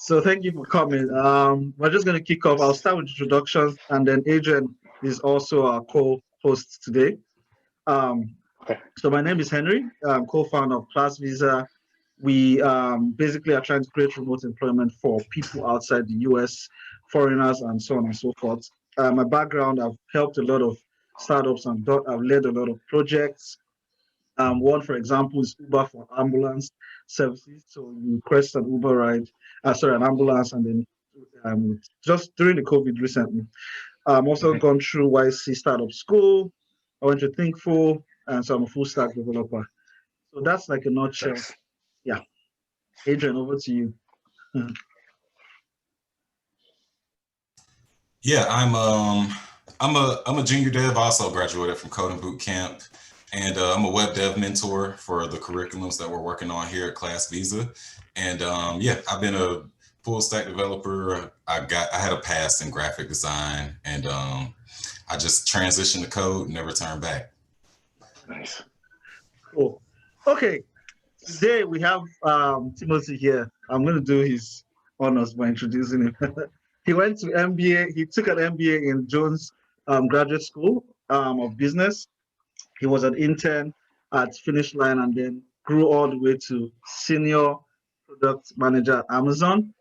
So thank you for coming. We're just going to kick off. I'll start with introductions, and then Adrian is also our co-host today. Um, Okay. so my name is Henry. I'm co-founder of Class Visa. We basically are trying to create remote employment for people outside the US, foreigners, and so on and so forth. My background, I've helped a lot of startups and I've led a lot of projects. One, for example, is Uber for ambulance services. So you request an Uber ride, an ambulance, and then just during the COVID recently, I'm also Mhm. gone through YC Startup School. I went to Thinkful, and so I'm a full stack developer. So that's like a nutshell. Nice. Yeah. Adrian, over to you. Yeah, I'm a junior dev. I also graduated from coding boot camp, and I'm a web dev mentor for the curriculums that we're working on here at Class Visa. And yeah, I've been a full stack developer. I had a past in graphic design, and I just transitioned to code and never turned back. Nice. Cool. Okay. Today we have Timothy here. I'm going to do his honors by introducing him. He went to MBA. He took an MBA in Jones Graduate School of Business. He was an intern at Finish Line and then grew all the way to senior product manager at Amazon.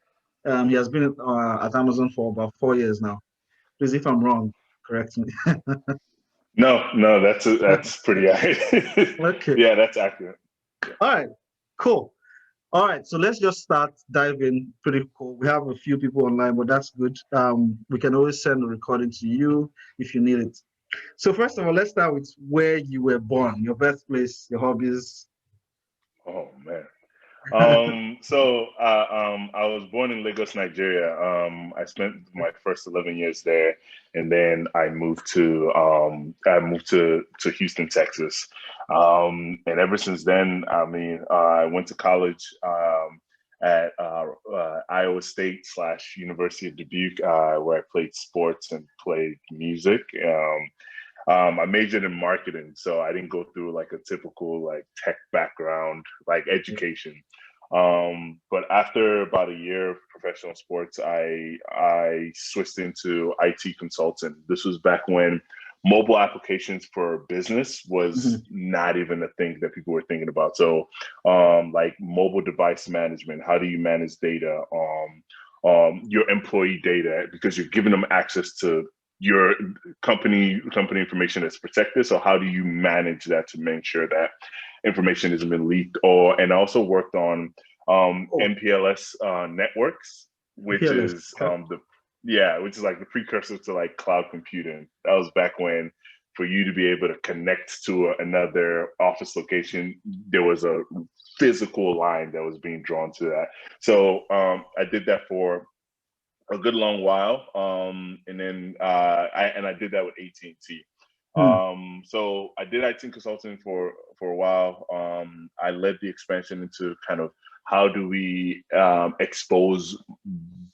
He has been at Amazon for about 4 years now. Please, if I'm wrong, correct me. No, that's pretty accurate. Okay. Yeah, that's accurate. All right. Cool. All right, so let's just start diving. Pretty cool. We have a few people online, but that's good. We can always send a recording to you if you need it. So first of all, let's start with where you were born, your birthplace, your hobbies. Oh man. So I was born in Lagos, Nigeria. I spent my first 11 years there, and then I moved to Houston, Texas. And ever since then, I mean, I went to college at Iowa State / University of Dubuque, where I played sports and played music. I majored in marketing, so I didn't go through like a typical like tech background, like education. But after about a year of professional sports, I switched into IT consulting. This was back when mobile applications for business was not even a thing that people were thinking about. So, like mobile device management, how do you manage data, your employee data, because you're giving them access to your company information that's protected. So how do you manage that to make sure that information hasn't been leaked? And also worked on MPLS networks, which PLS, is okay. which is like the precursor to like cloud computing. That was back when, for you to be able to connect to another office location, there was a physical line that was being drawn to that. So I did that for a good long while, and then I did that with AT&T. So I did IT consulting for a while. I led the expansion into kind of how do we expose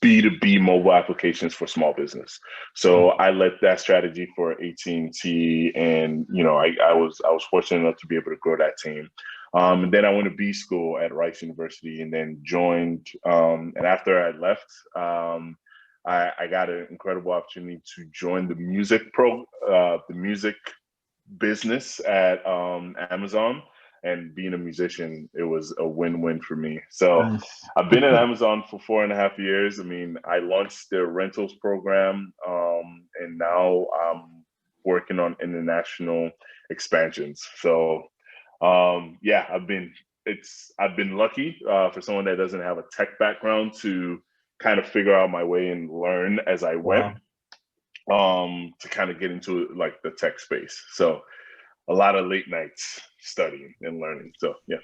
B2B mobile applications for small business. So I led that strategy for AT&T, and I was fortunate enough to be able to grow that team. And then I went to B school at Rice University, and then joined. And after I left, I got an incredible opportunity to join the music business at Amazon. And being a musician, it was a win-win for me. So Nice. I've been at Amazon for 4.5 years. I mean, I launched their rentals program, and now I'm working on international expansions. So yeah, I've been lucky for someone that doesn't have a tech background to kind of figure out my way and learn as I went, to kind of get into like the tech space. So a lot of late nights studying and learning. So yeah.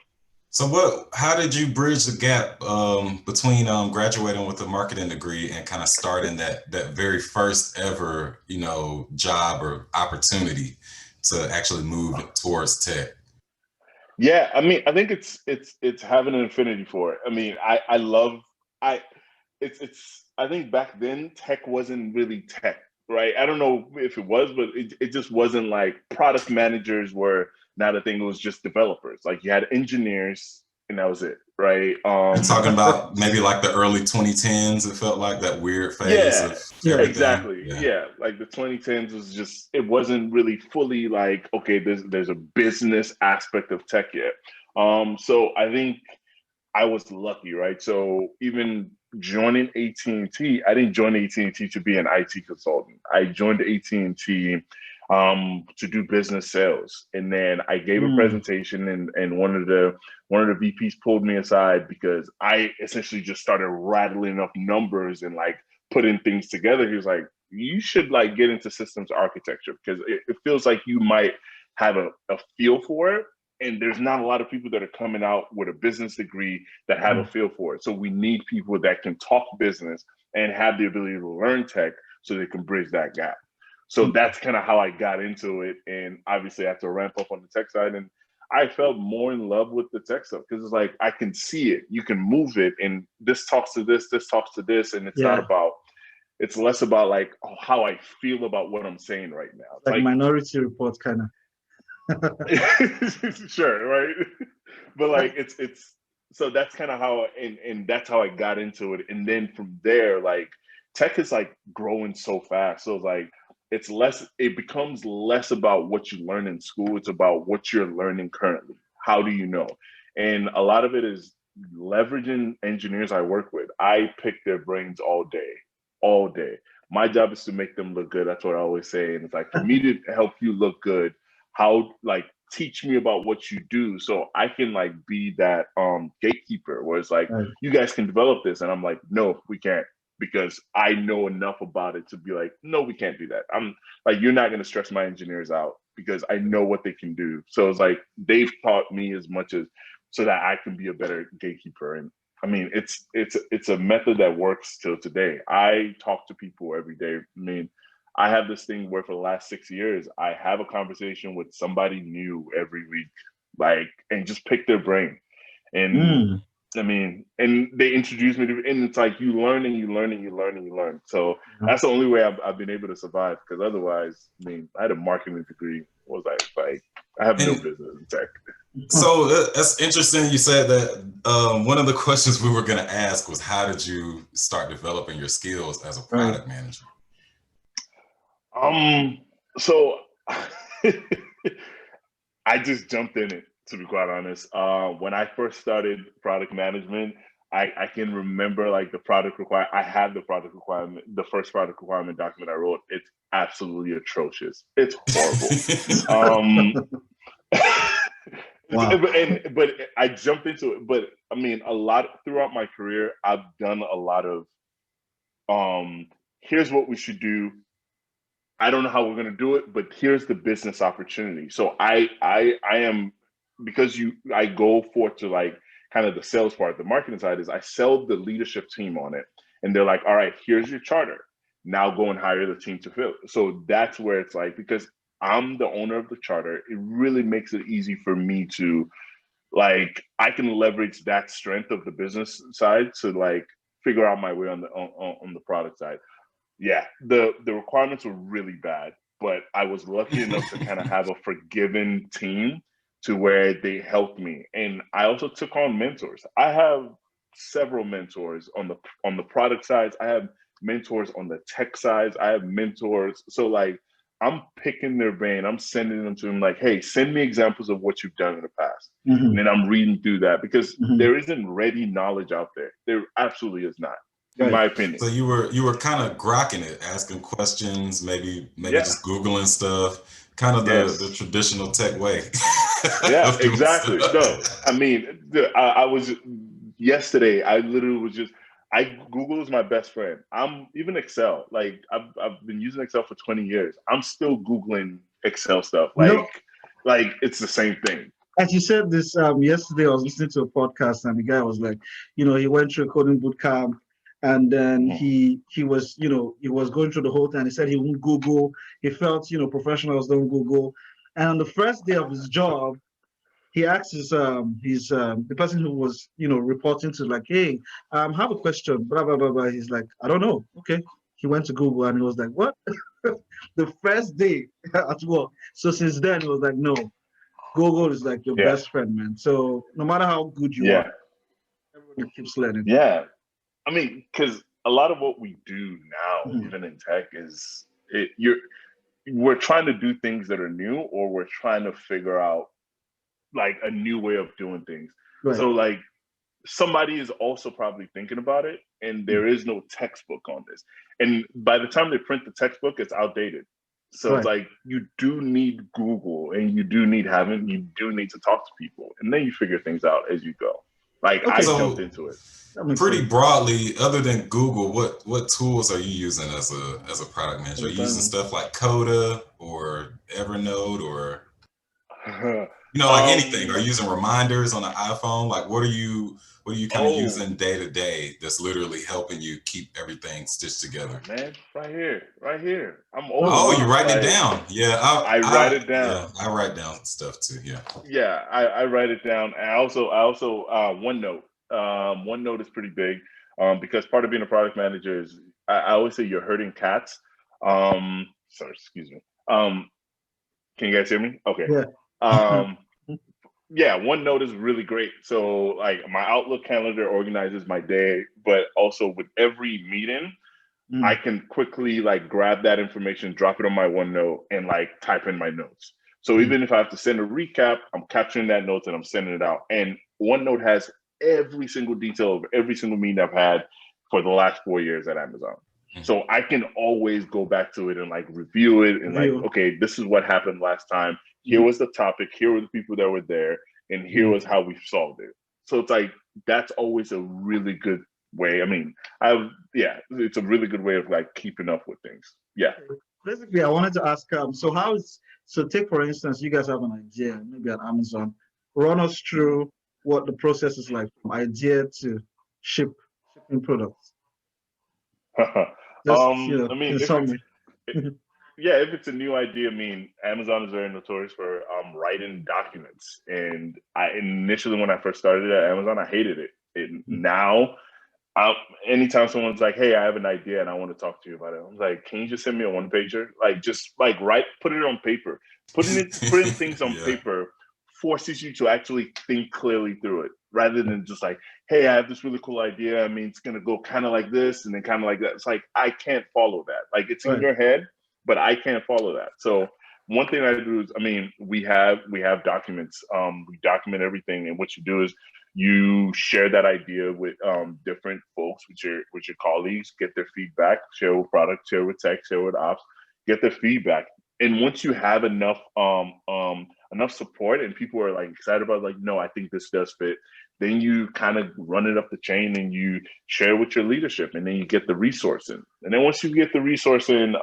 So how did you bridge the gap between graduating with a marketing degree and kind of starting that very first ever, job or opportunity to actually move towards tech? Yeah, I mean, I think it's having an affinity for it. I mean, I think back then tech wasn't really tech, right? I don't know if it was, but it just wasn't like product managers were not a thing. It was just developers. Like you had engineers and that was it, right? You're talking about maybe like the early 2010s. It felt like that weird phase Yeah, of everything. exactly. Yeah, like the 2010s was just, it wasn't really fully like, okay, there's a business aspect of tech yet. So I think I was lucky, right? So even joining AT&T, I didn't join AT&T to be an IT consultant. I joined AT&T to do business sales, and then I gave a presentation, and one of the VPs pulled me aside because I essentially just started rattling up numbers and like putting things together. He was like, "You should like get into systems architecture because it feels like you might have a feel for it." And there's not a lot of people that are coming out with a business degree that have a feel for it. So we need people that can talk business and have the ability to learn tech so they can bridge that gap. So that's kind of how I got into it. And obviously I had to ramp up on the tech side. And I felt more in love with the tech stuff because it's like, I can see it, you can move it. And this talks to this talks to this. And it's not about, it's less about like how I feel about what I'm saying right now. It's like Minority Report kind of. Sure, right? But like it's so that's kind of how, and that's how I got into it. And then from there, like tech is like growing so fast. So like it becomes less about what you learn in school. It's about what you're learning currently. How do you know? And a lot of it is leveraging engineers I work with. I pick their brains all day, all day. My job is to make them look good. That's what I always say. And it's like, for me to help you look good, how, like, teach me about what you do so I can like be that gatekeeper where it's like, you guys can develop this. And I'm like, no, we can't, because I know enough about it to be like, no, we can't do that. I'm like, you're not going to stress my engineers out because I know what they can do. So it's like, they've taught me as much as so that I can be a better gatekeeper. And I mean, it's a method that works till today. I talk to people every day. I mean, I have this thing where for the last 6 years, I have a conversation with somebody new every week, like, and just pick their brain. And I mean, and they introduce me to, and it's like, you learn and you learn and you learn and you learn. So that's the only way I've been able to survive. Because otherwise, I mean, I had a marketing degree. What was I like? I have no business in tech. So that's interesting. You said that one of the questions we were going to ask was, how did you start developing your skills as a product manager? So I just jumped in it, to be quite honest. When I first started product management, I can remember like the product requirement. I had the product requirement, the first product requirement document I wrote. It's absolutely atrocious. It's horrible. Wow. But I jumped into it. But I mean, throughout my career, I've done a lot of here's what we should do. I don't know how we're going to do it, but here's the business opportunity. So I am, because I go forth to like kind of the sales part. The marketing side is I sell the leadership team on it, and they're like, all right, here's your charter. Now go and hire the team to fill it. So that's where it's like, because I'm the owner of the charter, it really makes it easy for me to like, I can leverage that strength of the business side to like figure out my way on the product side. Yeah, the requirements were really bad, but I was lucky enough to kind of have a forgiving team to where they helped me. And I also took on mentors. I have several mentors on the product side. I have mentors on the tech side. I have mentors. So like, I'm picking their brain. I'm sending them to them like, hey, send me examples of what you've done in the past. And then I'm reading through that because there isn't ready knowledge out there. There absolutely is not. In my opinion. So you were kind of grokking it, asking questions, maybe just Googling stuff, kind of the traditional tech way. Yeah, exactly. No, I mean, I was yesterday. I literally was just. Google is my best friend. I'm even Excel. Like I've been using Excel for 20 years. I'm still Googling Excel stuff. Like it's the same thing. As you said this yesterday, I was listening to a podcast and the guy was like, he went through a coding boot camp. And then he was, he was going through the whole thing. He said he won't Google. He felt, professionals don't Google. And on the first day of his job, he asked the person who was, reporting to like, hey, I have a question, blah, blah, blah, blah. He's like, I don't know. Okay. He went to Google and he was like, what? The first day at work. So since then, he was like, no, Google is like your best friend, man. So no matter how good you are, everybody keeps learning. Yeah. I mean, because a lot of what we do now, even in tech, is we're trying to do things that are new, or we're trying to figure out like a new way of doing things. Right. So like somebody is also probably thinking about it, and there is no textbook on this. And by the time they print the textbook, it's outdated. So it's like you do need Google, and you do need to talk to people, and then you figure things out as you go. Like I jumped into it. Pretty broadly, other than Google, what tools are you using as a product manager? Are you using stuff like Coda or Evernote or like anything? Are you using reminders on an iPhone? Like what are you kind of using day to day that's literally helping you keep everything stitched together? Man, right here. I'm old. Oh, you writing it down? Yeah, I write it down. Yeah, I write down stuff too. Yeah. Yeah, I write it down. And I also OneNote. OneNote is pretty big because part of being a product manager is I always say you're herding cats. Sorry, excuse me. Can you guys hear me? Okay. Yeah. Yeah, OneNote is really great. So like my Outlook calendar organizes my day, but also with every meeting, I can quickly like grab that information, drop it on my OneNote, and like type in my notes. So even if I have to send a recap, I'm capturing that notes and I'm sending it out. And OneNote has every single detail of every single meeting I've had for the last 4 years at Amazon. So I can always go back to it and like review it and like, okay, this is what happened last time. Here was the topic. Here were the people that were there. And here was how we solved it. So it's like, that's always a really good way. I mean, it's a really good way of like keeping up with things. Yeah. Basically, I wanted to ask, so take for instance, you guys have an idea, maybe at Amazon, run us through what the process is like from idea to shipping products. I mean, if it's a new idea, I mean, Amazon is very notorious for writing documents. And initially, when I first started at Amazon, I hated it. Now, anytime someone's like, "Hey, I have an idea and I want to talk to you about it," I'm like, "Can you just send me a one pager? Like, just like put it on paper. Putting things on paper forces you to actually think clearly through it, rather than just like, hey, I have this really cool idea. I mean, it's gonna go kind of like this and then kind of like that. It's like I can't follow that. Like it's in your head, but I can't follow that. So one thing I do is, I mean, we have documents. We document everything, and what you do is you share that idea with different folks, with your colleagues, get their feedback, share with product, share with tech, share with ops, get their feedback. And once you have enough support and people are like excited about like, no, I think this does fit, then you kind of run it up the chain and you share with your leadership, and then you get the resource in. And then once you get the resource in,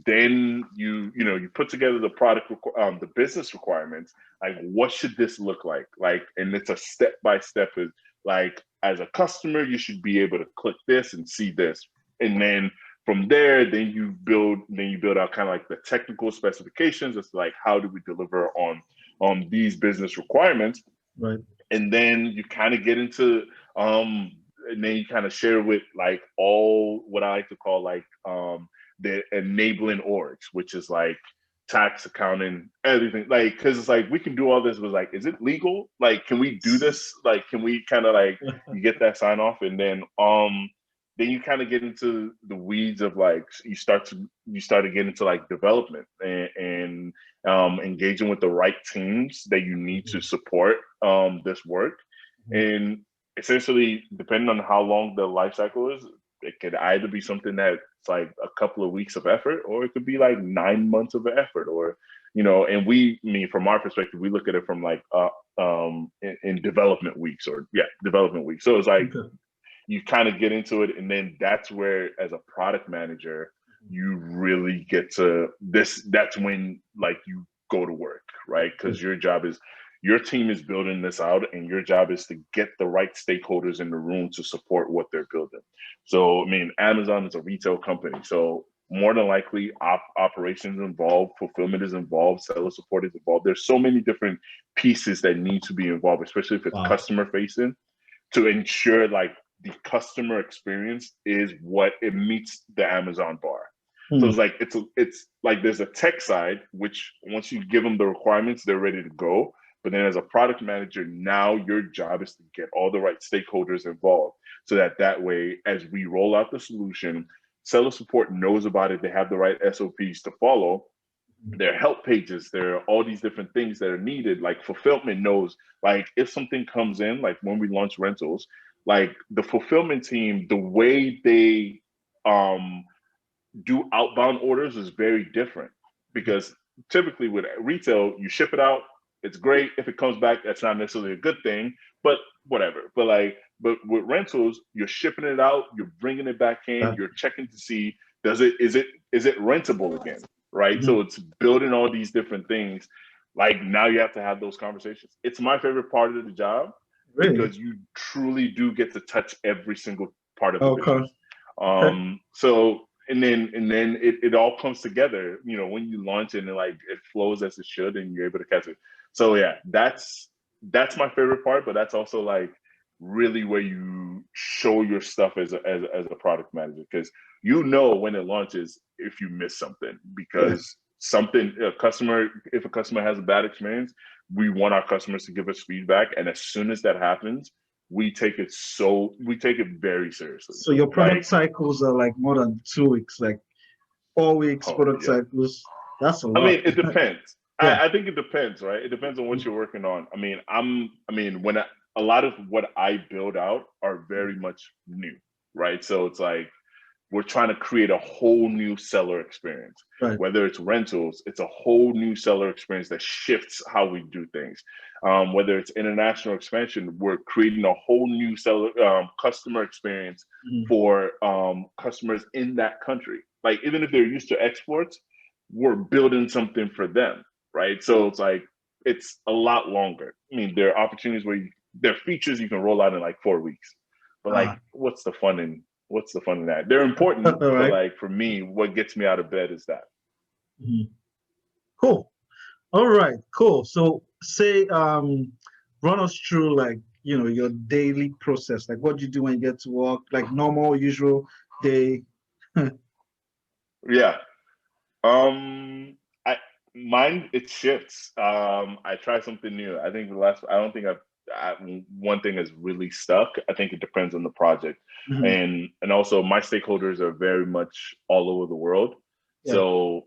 then you put together the product, the business requirements. Like, what should this look like? Like, and it's a step-by-step. Is like, as a customer, you should be able to click this and see this. And then from there, then you build out kind of like the technical specifications. It's like, how do we deliver on these business requirements? Right. And then you kind of get into, and then you kind of share with like all what I like to call like the enabling orgs, which is like tax, accounting, everything. Like, because it's like, we can do all this, but like, is it legal? Like, can we do this? Like, can we kind of like, you get that sign off, and then you kind of get into the weeds of like, you start to get into like development and engaging with the right teams that you need to support this work. And essentially, depending on how long the life cycle is, it could either be something that's like a couple of weeks of effort, or it could be like 9 months of effort, or, and from our perspective, we look at it from like in development weeks, development weeks. So it's like, you kind of get into it, and then that's where, as a product manager, you really get to this. That's when like you go to work, right? Because your team is building this out, and your job is to get the right stakeholders in the room to support what they're building. So, I mean, Amazon is a retail company, so more than likely operations involved, fulfillment is involved, seller support is involved. There's so many different pieces that need to be involved, especially if it's customer facing, to ensure like the customer experience is what it meets the Amazon bar. So it's like there's a tech side, which once you give them the requirements, they're ready to go. But then as a product manager, now your job is to get all the right stakeholders involved so that way, as we roll out the solution, seller support knows about it. They have the right SOPs to follow. There are help pages. There are all these different things that are needed. Like fulfillment knows, like if something comes in, like when we launch rentals, like the fulfillment team, the way they do outbound orders is very different, because typically with retail, you ship it out. It's great. If it comes back, that's not necessarily a good thing, but whatever. But with rentals, you're shipping it out, you're bringing it back in, you're checking to see, is it rentable again, right? Mm-hmm. So it's building all these different things. Like now you have to have those conversations. It's my favorite part of the job, Really? because you truly do get to touch every single part of the business. So and then it all comes together, you know, when you launch it, and like it flows as it should, and you're able to catch it. So yeah, that's my favorite part, but that's also like really where you show your stuff as a product manager, because you know when it launches if you miss something, because if a customer has a bad experience, we want our customers to give us feedback, and as soon as that happens, we take it very seriously. So your product cycles are like more than 2 weeks, like 4 weeks product cycles. That's a lot. I mean, it depends. Yeah. I think it depends, right? It depends on what you're working on. I mean, a lot of what I build out are very much new, right? So it's like we're trying to create a whole new seller experience. Right. Whether it's rentals, it's a whole new seller experience that shifts how we do things. Whether it's international expansion, we're creating a whole new seller customer experience for customers in that country. Like even if they're used to exports, we're building something for them, right? So it's like it's a lot longer. I mean, there are opportunities where there are features you can roll out in like 4 weeks, but like, what's the fun in that? They're important, right. But like for me, what gets me out of bed is that. Cool. All right, cool. So say run us through like, you know, your daily process. Like what do you do when you get to work, like normal, usual day? Yeah. Mine, it shifts. I try something new. I think one thing has really stuck. I think it depends on the project. And also my stakeholders are very much all over the world. Yeah. So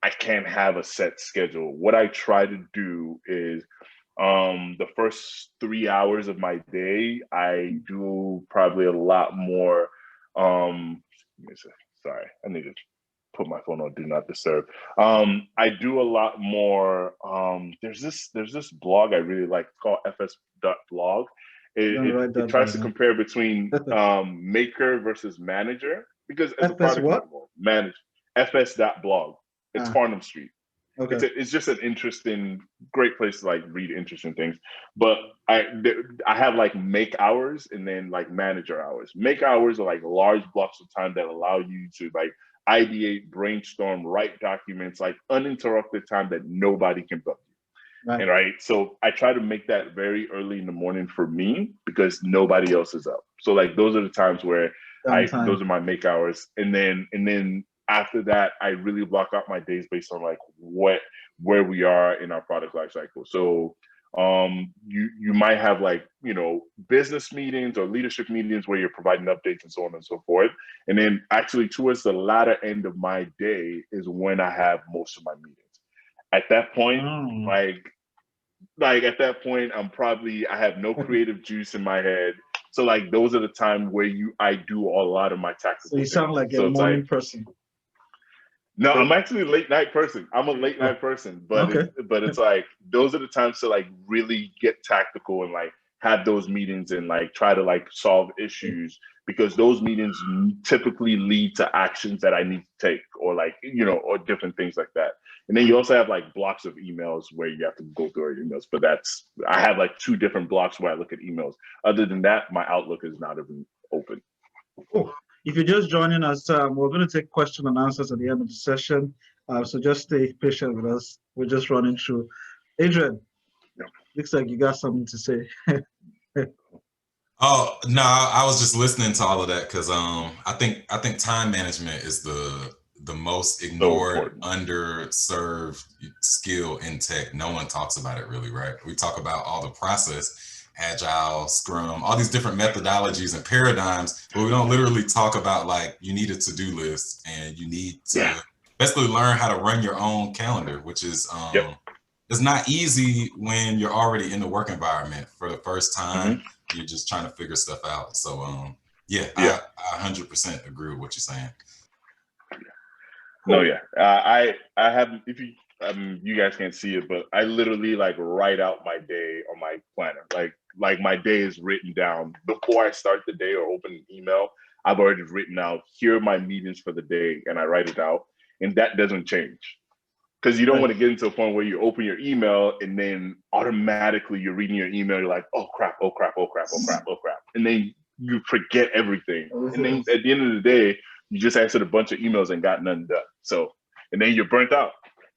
I can't have a set schedule. What I try to do is the first 3 hours of my day, I do probably a lot more. Sorry, I need to put my phone on do not disturb. I do a lot more. There's this blog I really like called fs.blog. It tries to compare between maker versus manager, because as a product manager, fs.blog. It's Farnham Street. Okay. It's just an interesting, great place to like read interesting things. But I have like make hours and then like manager hours. Make hours are like large blocks of time that allow you to like ideate, brainstorm, write documents, like uninterrupted time that nobody can bug you. And right. So I try to make that very early in the morning for me, because nobody else is up. So like those are the times where those are my make hours. And then after that, I really block out my days based on like where we are in our product life cycle. So you might have like, you know, business meetings or leadership meetings where you're providing updates and so on and so forth. And then actually towards the latter end of my day is when I have most of my meetings. At that point, like at that point, I have no creative juice in my head. So like those are the times where I do a lot of my tactical. So you sound like a morning person. No, I'm actually a late night person. I'm a late night person, but it's like those are the times to like really get tactical and like have those meetings and like try to like solve issues, because those meetings typically lead to actions that I need to take, or like, you know, or different things like that. And then you also have like blocks of emails where you have to go through our emails, but I have like 2 different blocks where I look at emails. Other than that, my Outlook is not even open. Cool. If you're just joining us, we're going to take question and answers at the end of the session. So just stay patient with us. We're just running through. Adrian, looks like you got something to say. Oh no, I was just listening to all of that because I think time management is the most So ignored, important. underserved skill in tech. No one talks about it really, right? We talk about all the process, agile, scrum, all these different methodologies and paradigms, but we don't literally talk about like you need a to-do list and you need Yeah. to basically learn how to run your own calendar, which is Yep. it's not easy when you're already in the work environment for the first time. Hmm. You're just trying to figure stuff out. So yeah, Yeah. I 100% agree with what you're saying. No, yeah. I have, if you you guys can't see it, but I literally like write out my day on my planner. Like my day is written down before I start the day or open an email. I've already written out, here are my meetings for the day, and I write it out, and that doesn't change. Because you don't want to get into a point where you open your email and then automatically you're reading your email, you're like, oh crap, oh crap, oh crap, oh crap, oh crap. And then you forget everything. And then at the end of the day, you just answered a bunch of emails and got nothing done. So, and then you're burnt out.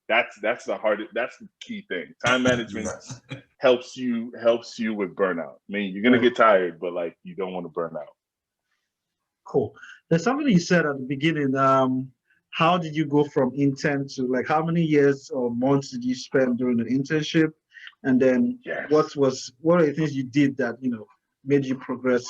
That's the key thing. Time management helps you with burnout. I mean, you're gonna get tired, but like you don't want to burn out. Cool. There's something you said at the beginning. How did you go from intern to, like, how many years or months did you spend during the internship? And then what are the things you did that, made you progress?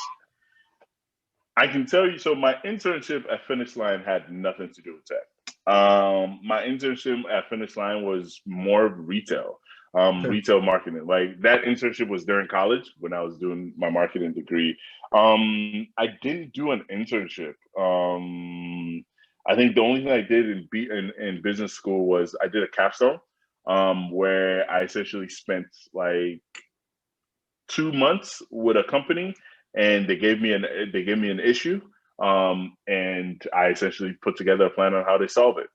I can tell you, so my internship at Finish Line had nothing to do with tech. My internship at Finish Line was more retail, retail marketing. Like that internship was during college when I was doing my marketing degree. I didn't do an internship. I think the only thing I did in business school was I did a capstone, where I essentially spent like 2 months with a company, and they gave me an issue, and I essentially put together a plan on how they solve it.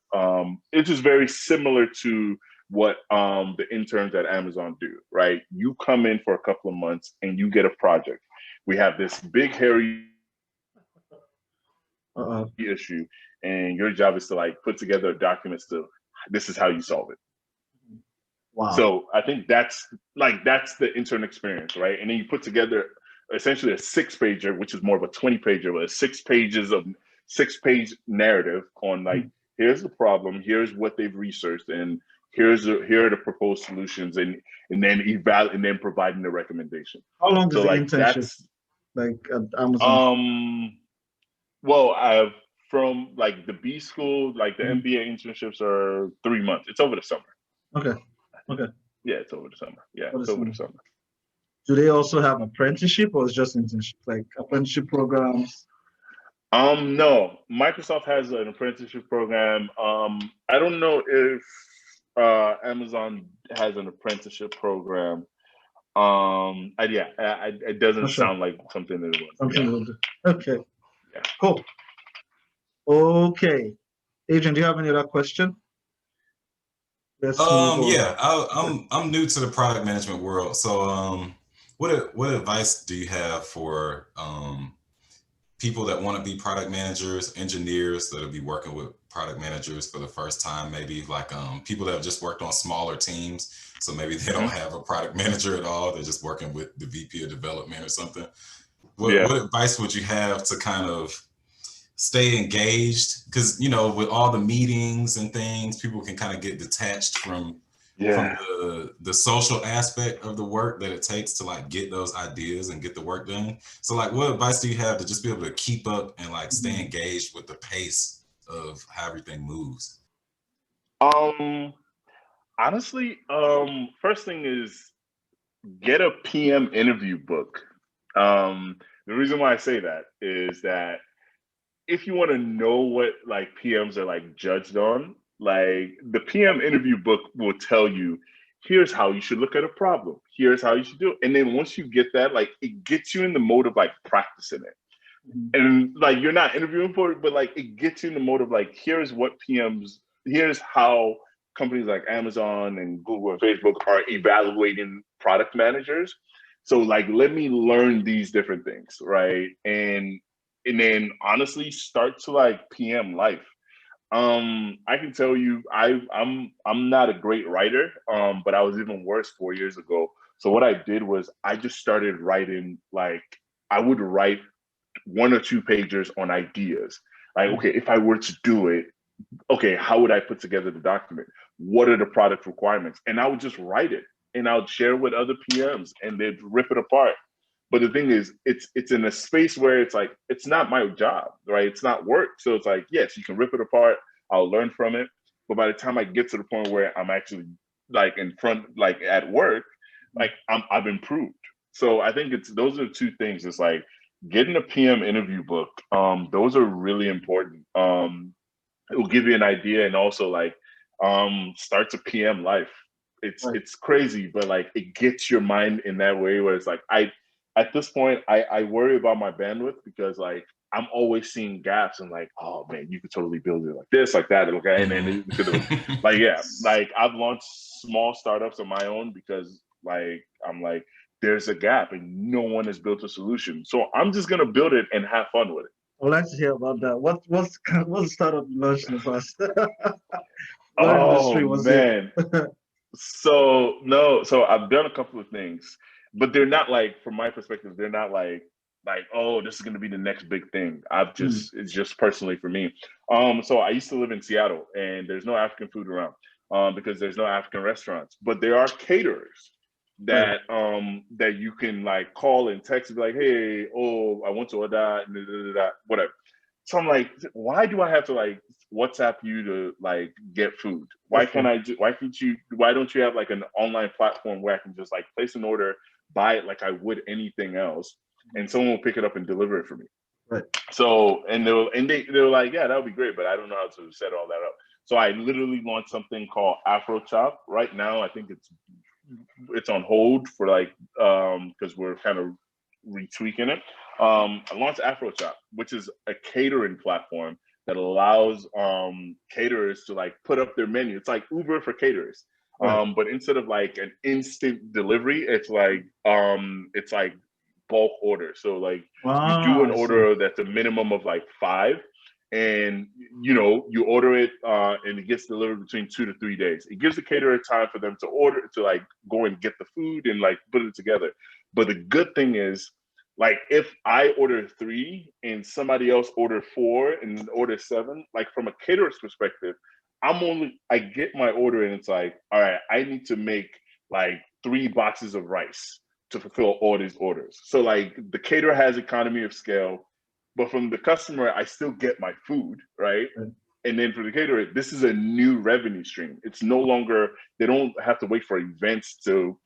It's just very similar to what the interns at Amazon do, right? You come in for a couple of months and you get a project. We have this big hairy issue, and your job is to like put together documents to this is how you solve it. Wow. So I think that's the intern experience, right? And then you put together essentially a 6-pager, which is more of a 20-pager, but 6-page narrative on like, here's the problem, here's what they've researched, and here are the proposed solutions, and then providing the recommendation. How long is so the like internship? That's like at Amazon? Well, I've from like the B school, like the MBA internships are 3 months. It's over the summer. Okay. Yeah, it's over the summer. Yeah, it's over the summer. Do they also have apprenticeship, or it's just internship, like apprenticeship programs? No, Microsoft has an apprenticeship program. I don't know if Amazon has an apprenticeship program. It doesn't sound like something that it was. Okay. Yeah. Cool. Okay, Adrian, do you have any other question? Yeah, I'm new to the product management world. So what advice do you have for people that want to be product managers, engineers that'll be working with product managers for the first time, maybe like people that have just worked on smaller teams, so maybe they don't have a product manager at all, they're just working with the VP of development or something. What advice would you have to kind of stay engaged? Because with all the meetings and things, people can kind of get detached from the social aspect of the work that it takes to like get those ideas and get the work done. So like, what advice do you have to just be able to keep up and like stay engaged with the pace of how everything moves? Honestly, first thing is get a PM interview book. The reason why I say that is that if you want to know what like PMs are like judged on, like the PM interview book will tell you, here's how you should look at a problem. Here's how you should do it. And then once you get that, like it gets you in the mode of like practicing it. And like you're not interviewing for it, but like it gets you in the mode of like, here's how companies like Amazon and Google and Facebook are evaluating product managers. So like, let me learn these different things, right? And then honestly start to like PM life. I can tell you, I'm not a great writer, but I was even worse 4 years ago. So what I did was I just started writing, like I would write 1 or 2 pages on ideas. Like, okay, if I were to do it, okay, how would I put together the document? What are the product requirements? And I would just write it and I would share with other PMs and they'd rip it apart. But the thing is, it's in a space where it's like, it's not my job, right? It's not work. So it's like, yes, you can rip it apart. I'll learn from it. But by the time I get to the point where I'm actually like in front, like at work, like I've improved. So I think those are the two things. It's like getting a PM interview book. Those are really important. It will give you an idea and also like starts a PM life. It's crazy, but like it gets your mind in that way where it's like at this point I worry about my bandwidth because like I'm always seeing gaps and like, oh man, you could totally build it like this, like that, okay, and then it could like yeah, like I've launched small startups on my own because like I'm like there's a gap and no one has built a solution, so I'm just gonna build it and have fun with it. I'd like to hear about that. What's the startup you launched in the past? What Oh industry was it? man. So I've done a couple of things, but they're not like, from my perspective, they're not like, oh, this is gonna be the next big thing. It's just personally for me. So I used to live in Seattle and there's no African food around, because there's no African restaurants, but there are caterers that you can like call and text and be like, hey, oh, I want to order, whatever. So I'm like, why do I have to like WhatsApp you to like get food? Why don't you have like an online platform where I can just like place an order, buy it like I would anything else, and someone will pick it up and deliver it for me? Right. So they were like, yeah, that would be great, but I don't know how to set all that up. So I literally launched something called Afro Chop. Right now, I think it's on hold for like because we're kind of retweaking it. I launched Afro Chop, which is a catering platform that allows caterers to like put up their menu. It's like Uber for caterers. But instead of like an instant delivery, it's like bulk order. So like you do an order that's a minimum of like 5, and you order it and it gets delivered between 2 to 3 days. It gives the caterer time for them to order, to like go and get the food and like put it together. But the good thing is, like if I order 3 and somebody else order 4 and order 7, like from a caterer's perspective, I get my order and it's like, all right, I need to make like 3 boxes of rice to fulfill all these orders. So like the caterer has economy of scale, but from the customer, I still get my food, right? And then for the caterer, this is a new revenue stream. It's no longer, they don't have to wait for events to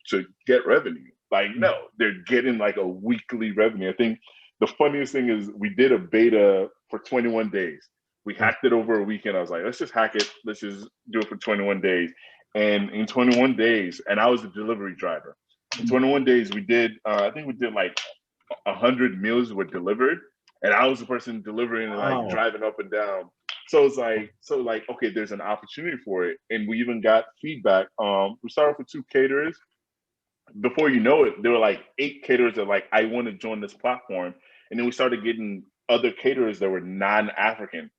get revenue. Like, no, they're getting like a weekly revenue. I think the funniest thing is we did a beta for 21 days. We hacked it over a weekend. I was like, let's just hack it. Let's just do it for 21 days. And in 21 days, and I was the delivery driver. In 21 days, we did, I think we did like 100 meals were delivered. And I was the person delivering and like driving up and down. So it's like, okay, there's an opportunity for it. And we even got feedback. We started with 2 caterers. Before you know it, there were like 8 caterers that like, I want to join this platform. And then we started getting other caterers that were non-African.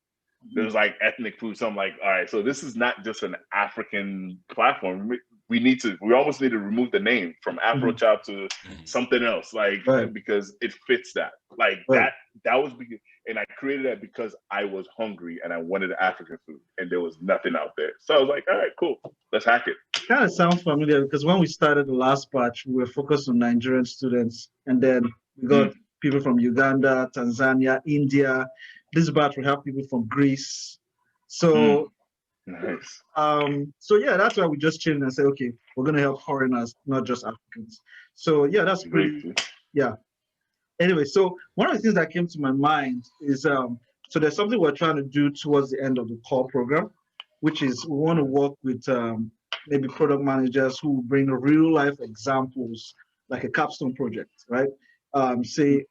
There was like ethnic food. So I'm like, all right, so this is not just an African platform. We almost need to remove the name from Afro Chop to something else, like because it fits that. Like that was because, and I created that because I was hungry and I wanted African food and there was nothing out there. So I was like, all right, cool, let's hack it. Kind of sounds familiar because when we started the last batch, we were focused on Nigerian students, and then we got people from Uganda, Tanzania, India. This batch we have people from Greece. So nice. So yeah, that's why we just chilled and said, okay, we're gonna help foreigners, not just Africans. So yeah, that's pretty. Yeah. Anyway, so one of the things that came to my mind is so there's something we're trying to do towards the end of the core program, which is we want to work with maybe product managers who bring real life examples, like a capstone project, right? Say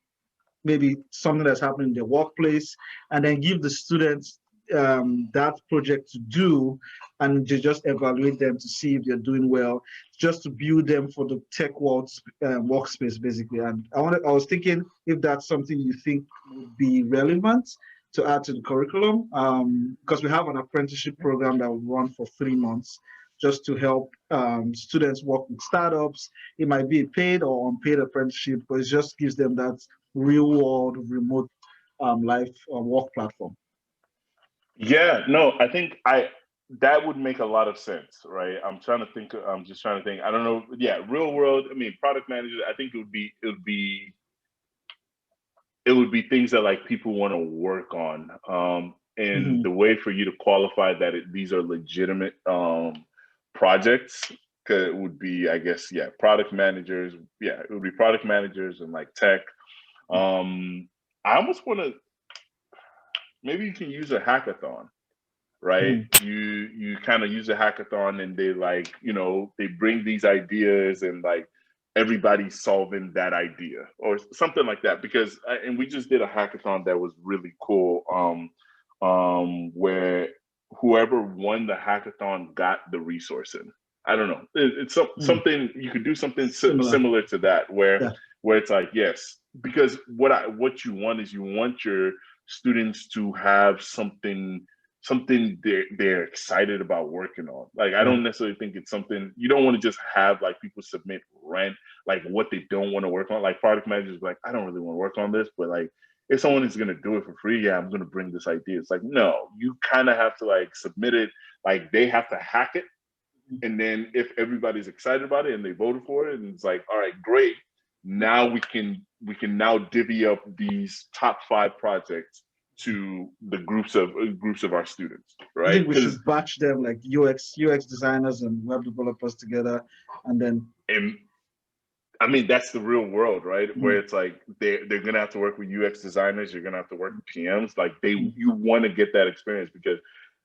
maybe something that's happening in their workplace, and then give the students that project to do, and to just evaluate them to see if they're doing well, just to build them for the tech world workspace, basically. And I was thinking if that's something you think would be relevant to add to the curriculum, because we have an apprenticeship program that will run for 3 months just to help students work with startups. It might be a paid or unpaid apprenticeship, but it just gives them that real world remote life work platform. Yeah, no, I think that would make a lot of sense, right? I'm trying to think. I'm just trying to think. I don't know. Yeah, real world. I mean, product manager. I think it would be things that like people want to work on. And Mhm. the way for you to qualify that these are legitimate projects would be, I guess, yeah, product managers. Yeah, it would be product managers and like tech. I almost want to, maybe you can use a hackathon, right? Mhm. You kind of use a hackathon and they like, they bring these ideas and like everybody's solving that idea or something like that. Because and we just did a hackathon that was really cool, where whoever won the hackathon got the resource in. I don't know. It's Mm. something you could do something Similar. similar to that, where Yeah. it's like, yes, because what you want is you want your students to have something they're excited about working on. Like, I Right. don't necessarily think it's something you don't want to just have like people submit rent like what they don't want to work on. Like product managers like, I don't really want to work on this, but like if someone is gonna do it for free, yeah, I'm gonna bring this idea. It's like, no, you kind of have to like submit it, like they have to hack it. And then if everybody's excited about it and they voted for it, and it's like, all right, great. Now we can now divvy up these top 5 projects to the groups of our students, I right? think we Because should batch them like UX designers and web developers together, and then and I mean that's the real world, right? Where mm, it's like they're gonna have to work with UX designers, you're gonna have to work with PMs. Like mm, you want to get that experience because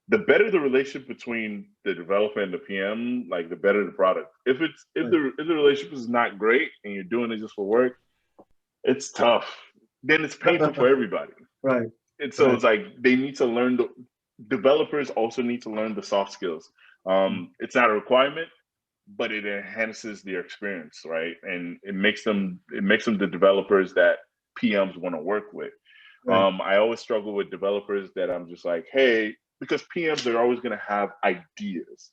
the better the relationship between the developer and the PM, like the better the product. If right, the relationship is not great and you're doing it just for work, it's tough. Then it's painful for everybody. right, And so right. it's like they need to learn the developers also need to learn the soft skills. Mm, It's not a requirement, but it enhances their experience, right? And it makes them the developers that PMs want to work with. right. I always struggle with developers that I'm just like, hey, because PMs are always going to have ideas.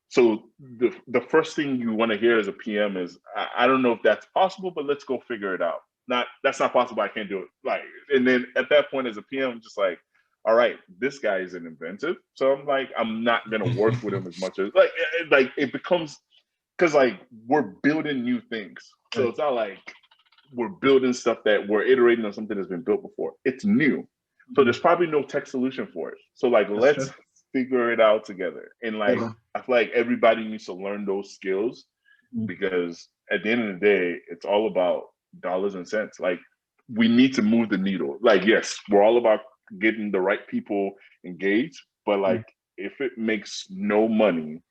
So the first thing you want to hear as a PM is, I don't know if that's possible, but let's go figure it out. Not that's not possible. I can't do it. Like, and then at that point, as a PM, I'm just like, all right, this guy isn't inventive. So I'm like, I'm not gonna work with him as much as like it becomes because like we're building new things. So Right. it's not like we're building stuff that we're iterating on something that's been built before. It's new. So Mhm. there's probably no tech solution for it. So like That's let's true. figure it out together. And like Together. I feel like everybody needs to learn those skills Mm, because at the end of the day, it's all about dollars and cents. Like we need to move the needle. Like, yes, we're all about getting the right people engaged, but mm. like if it makes no money,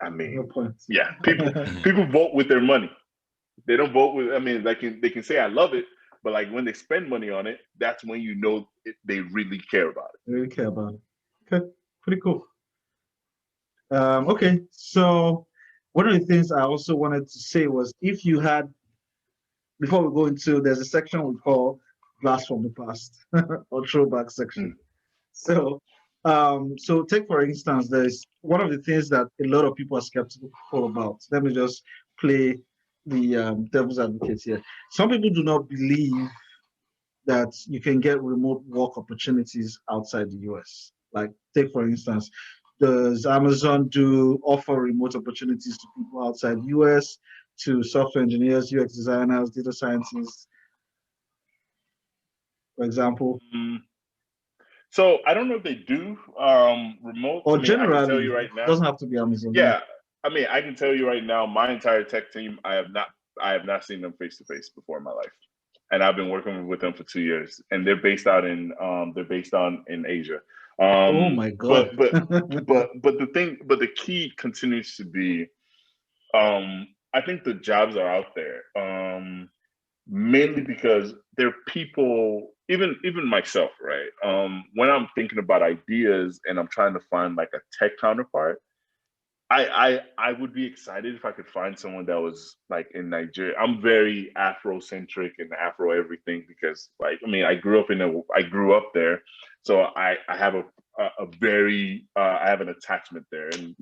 I No mean, point. yeah, people vote with their money. They don't vote with. I mean, they can say I love it, but like when they spend money on it, that's when you know they really care about it. I really care about it. Okay, pretty cool. Okay, so one of the things I also wanted to say was if you had, before we go into, there's a section we call Blast from the Past or Throwback Section. Mm. So, so take for instance, there's one of the things that a lot of people are skeptical about. Let me just play the devil's advocate here. Some people do not believe that you can get remote work opportunities outside the US. Like, take for instance, does Amazon do offer remote opportunities to people outside US, to software engineers, UX designers, data scientists, for example, Mm. So I don't know if they do remote. I or mean, I can tell generally, you it right now. doesn't have to be Amazon. Yeah. Yeah, I mean, I can tell you right now, my entire tech team, I have not seen them face to face before in my life, and I've been working with them for 2 years, and they're based on in Asia. Oh my God. But the key continues to be, I think the jobs are out there, mainly because there are people, even myself, right? When I'm thinking about ideas and I'm trying to find like a tech counterpart. I would be excited if I could find someone that was like in Nigeria. I'm very Afrocentric and Afro everything because like I mean I grew up there, so I have a very I have an attachment there, and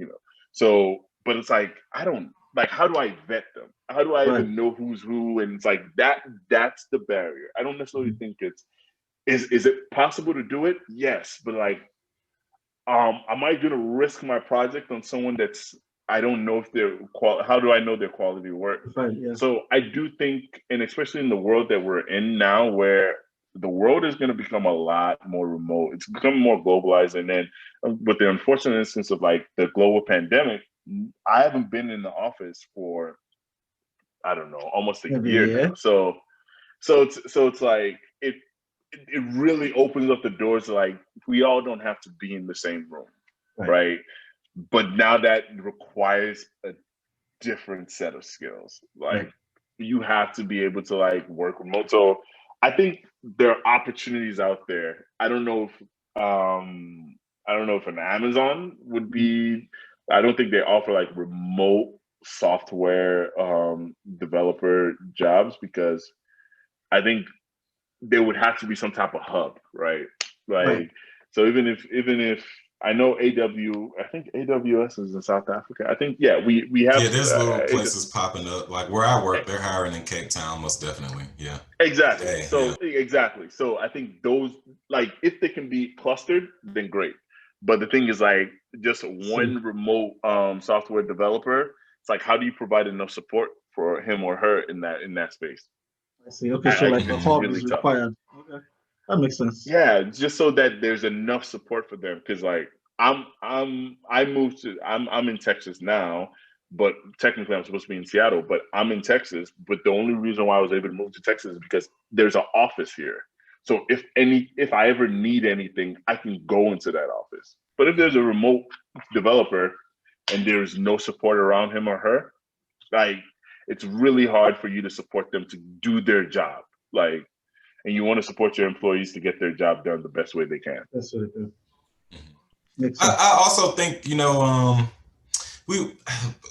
so but it's like I don't like how do I vet them? How do I Right. even know who's who? And it's like that's the barrier. I don't necessarily think it's Is it possible to do it? Yes, but like, am I going to risk my project on someone that's I don't know if they're how do I know their quality work? Right, yeah. So I do think, and especially in the world that we're in now, where the world is going to become a lot more remote, it's becoming more globalized, and then with the unfortunate instance of like the global pandemic, I haven't been in the office for I don't know almost a Maybe, year yeah. now. So it's like it really opens up the doors to like we all don't have to be in the same room, right? But now that requires a different set of skills. Like you have to be able to like work remote. So I think there are opportunities out there. I don't know if an Amazon would be. I don't think they offer like remote software developer jobs because I think there would have to be some type of hub, right? Like, so even if I know I think AWS is in South Africa. I think we have there's little places popping up. Like where I work, they're hiring in Cape Town, most definitely. Yeah. Exactly. Hey, Exactly. So I think those like if they can be clustered, then great. But the thing is like just one remote software developer, it's like how do you provide enough support for him or her in that space? I see. Okay, so like a hub is required. Okay, that makes sense. Yeah, just so that there's enough support for them because like I'm in Texas now, but technically I'm supposed to be in Seattle, but I'm in Texas. But the only reason why I was able to move to Texas is because there's an office here. So if I ever need anything, I can go into that office. But if there's a remote developer and there's no support around him or her, like it's really hard for you to support them to do their job. Like, and you want to support your employees to get their job done the best way they can. That's what it is. I also think,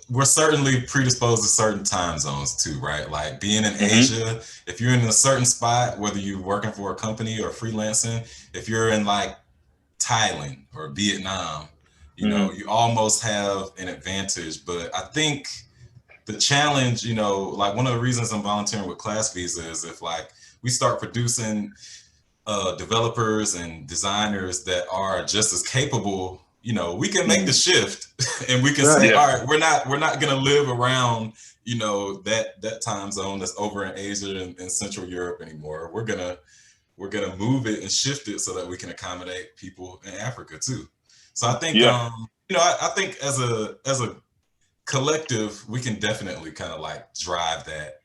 we're certainly predisposed to certain time zones too, right? Like being in Asia, if you're in a certain spot, whether you're working for a company or freelancing, if you're in like Thailand or Vietnam, you almost have an advantage. But I think the challenge, like one of the reasons I'm volunteering with Class Visa is if like we start producing developers and designers that are just as capable, we can make the shift and we can say, all right, we're not going to live around, that time zone that's over in Asia and Central Europe anymore. We're going to move it and shift it so that we can accommodate people in Africa too. So I think, I think as a collective, we can definitely kind of like drive that.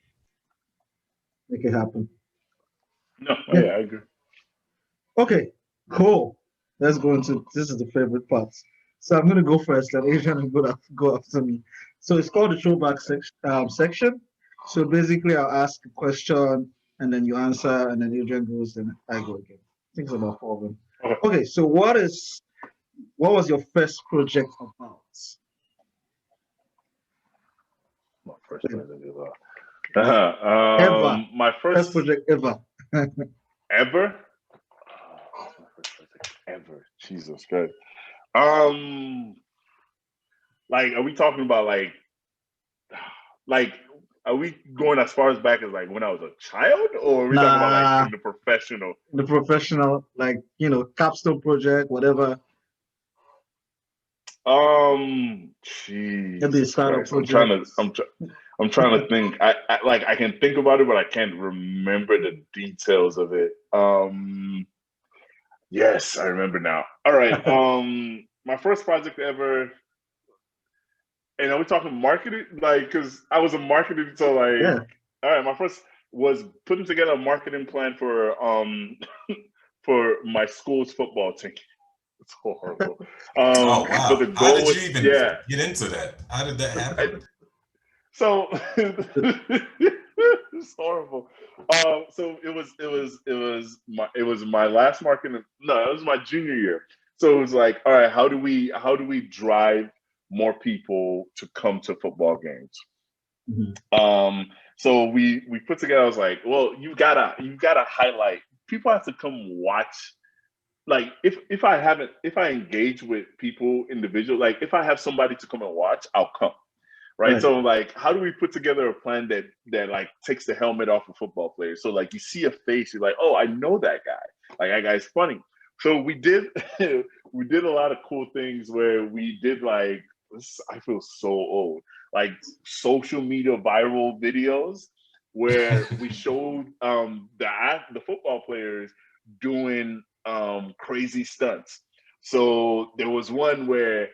Make it happen. No, yeah, I agree. Okay, cool. Let's go into this is the favorite part. So I'm gonna go first, and Adrian will go after me. So it's called the throwback section. So basically, I'll ask a question, and then you answer, and then Adrian goes, and I go again. I think it's about 4 of them. Okay, so what was your first project about? My first project ever. My first project ever. Ever? Ever. Jesus Christ. Like, are we talking about like, are we going as far as back as like when I was a child, or are we talking about like in the professional? The professional, like capstone project, whatever. Jesus Christ. I'm trying to think. I can think about it, but I can't remember the details of it. Yes, I remember now. All right. My first project ever. And are we talking marketing? Like, because I was a marketing, so like, all right. My first was putting together a marketing plan for for my school's football team. It's horrible. Oh wow! But the goal How did you even get into that? How did that happen? So it's horrible. So it was my last marketing. No, it was my junior year. So it was like, all right, how do we drive more people to come to football games? So we put together. I was like, well, you gotta highlight. People have to come watch. Like if I engage with people individually, like if I have somebody to come and watch, I'll come. right? Right. So like, how do we put together a plan that like takes the helmet off a football player? So like, you see a face, you're like, oh, I know that guy. Like, that guy's funny. So we did we did a lot of cool things where we did like, I feel so old, like social media viral videos where we showed the football players doing crazy stunts. So there was one where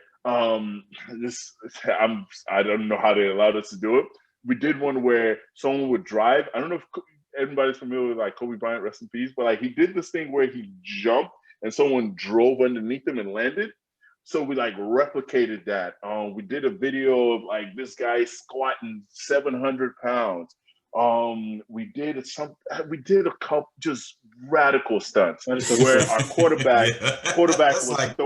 this I don't know how they allowed us to do it. We did one where someone would drive. I don't know if everybody's familiar with like Kobe Bryant, rest in peace, but like he did this thing where he jumped and someone drove underneath him and landed. So we like replicated that. We did a video of like this guy squatting 700 pounds. We did a couple just radical stunts where our quarterback was like,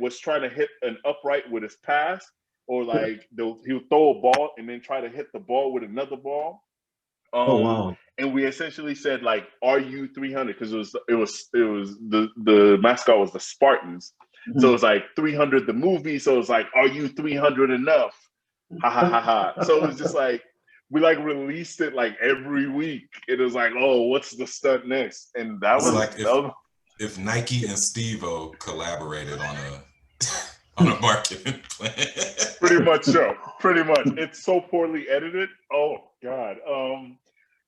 was trying to hit an upright with his pass, or like he would throw a ball and then try to hit the ball with another ball. Oh wow. And we essentially said like, "Are you 300?" Because it was the mascot was the Spartans, so it was like 300 the movie. So it's like, "Are you 300 enough?" Ha ha ha ha. So it was just like, we like released it like every week. It was like, oh, what's the stunt next? And that was like if Nike and Steve-O collaborated on a marketing plan. Pretty much so. Pretty much. It's so poorly edited. Oh God.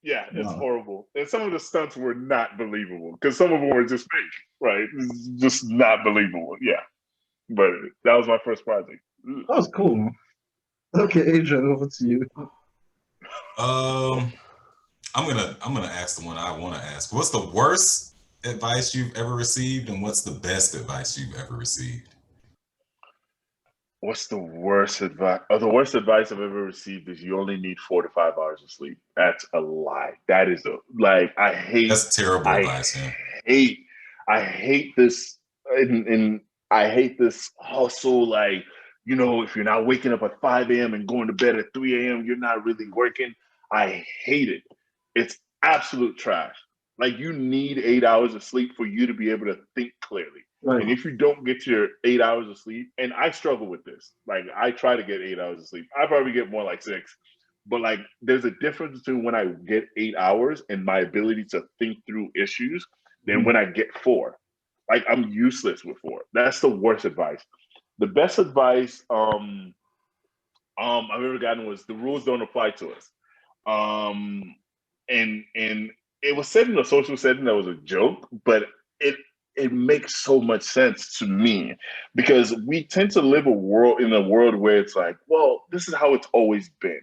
Yeah, it's horrible. And some of the stunts were not believable because some of them were just fake, right? Just not believable. Yeah. But that was my first project. That was cool. Okay, Adrian, over to you. I'm gonna ask the one I want to ask. What's the worst advice you've ever received, and what's the best advice you've ever received? What's the worst advice? Oh, the worst advice I've ever received is you only need 4 to 5 hours of sleep. That's a lie. That is I hate. That's terrible advice, man. I hate this, and I hate this hustle. Like, if you're not waking up at 5 a.m. and going to bed at 3 a.m., you're not really working. I hate it. It's absolute trash. Like, you need 8 hours of sleep for you to be able to think clearly. Right. And if you don't get your 8 hours of sleep, and I struggle with this, like I try to get 8 hours of sleep. I probably get more like 6, but like there's a difference between when I get 8 hours and my ability to think through issues than when I get 4. Like, I'm useless with 4. That's the worst advice. The best advice I've ever gotten was the rules don't apply to us. And it was said in a social setting that was a joke, but it makes so much sense to me, because we tend to live in a world where it's like, well, this is how it's always been,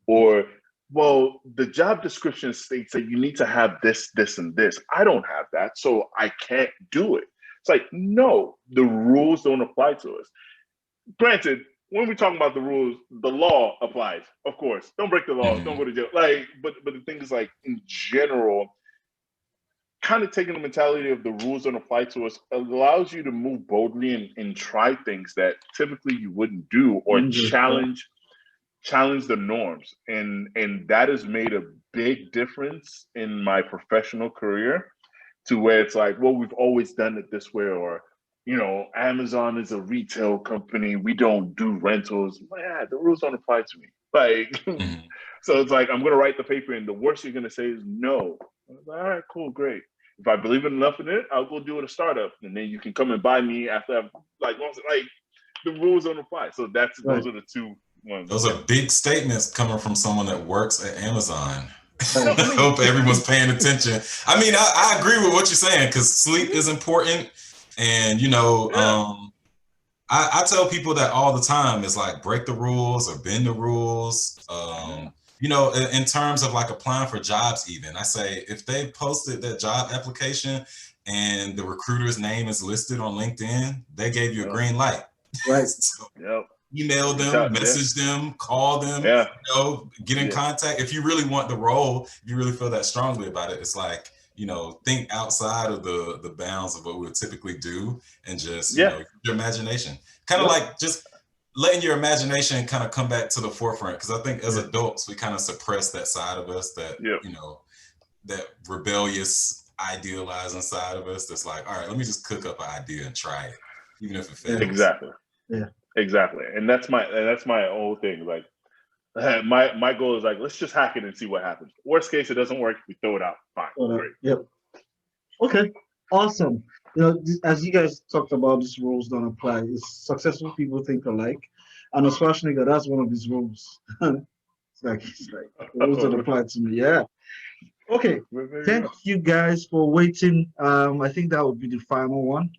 or, well, the job description states that you need to have this, this, and this. I don't have that, so I can't do it. It's like, no, the rules don't apply to us. Granted, when we talk about the rules, the law applies, of course. Don't break the law, don't go to jail. Like, but the thing is, like, in general, kind of taking the mentality of the rules don't apply to us allows you to move boldly and try things that typically you wouldn't do, or challenge the norms. And that has made a big difference in my professional career, to where it's like, well, we've always done it this way, or, Amazon is a retail company, we don't do rentals. Yeah, the rules don't apply to me. Like, so it's like, I'm going to write the paper, and the worst you're going to say is no. Like, all right, cool, great. If I believe enough in it, I'll go do it a startup, and then you can come and buy me after I've the rules don't apply. So those are the two ones. Those are big statements coming from someone that works at Amazon. I hope everyone's paying attention. I mean, I agree with what you're saying, because sleep is important. And, I tell people that all the time. Is like, break the rules or bend the rules. In terms of like applying for jobs, even I say, if they posted that job application and the recruiter's name is listed on LinkedIn, they gave you a green light. Right. So, email them, message them, call them, get in contact. If you really want the role, if you really feel that strongly about it, it's like, think outside of the bounds of what we would typically do, and just, your imagination. Kind of like just letting your imagination kind of come back to the forefront. Because I think as adults, we kind of suppress that side of us, that, that rebellious, idealizing side of us that's like, all right, let me just cook up an idea and try it, even if it fails. Exactly. Yeah. Exactly. And that's my whole thing. Like, My goal is like, let's just hack it and see what happens. Worst case, it doesn't work. We throw it out. Fine. Great. Yep. Okay. Awesome. As you guys talked about, these rules don't apply. It's successful people think alike, and as Schwarzenegger, that's one of his rules. It's like rules don't apply to me. Yeah. Okay. Thank you guys for waiting. I think that would be the final one.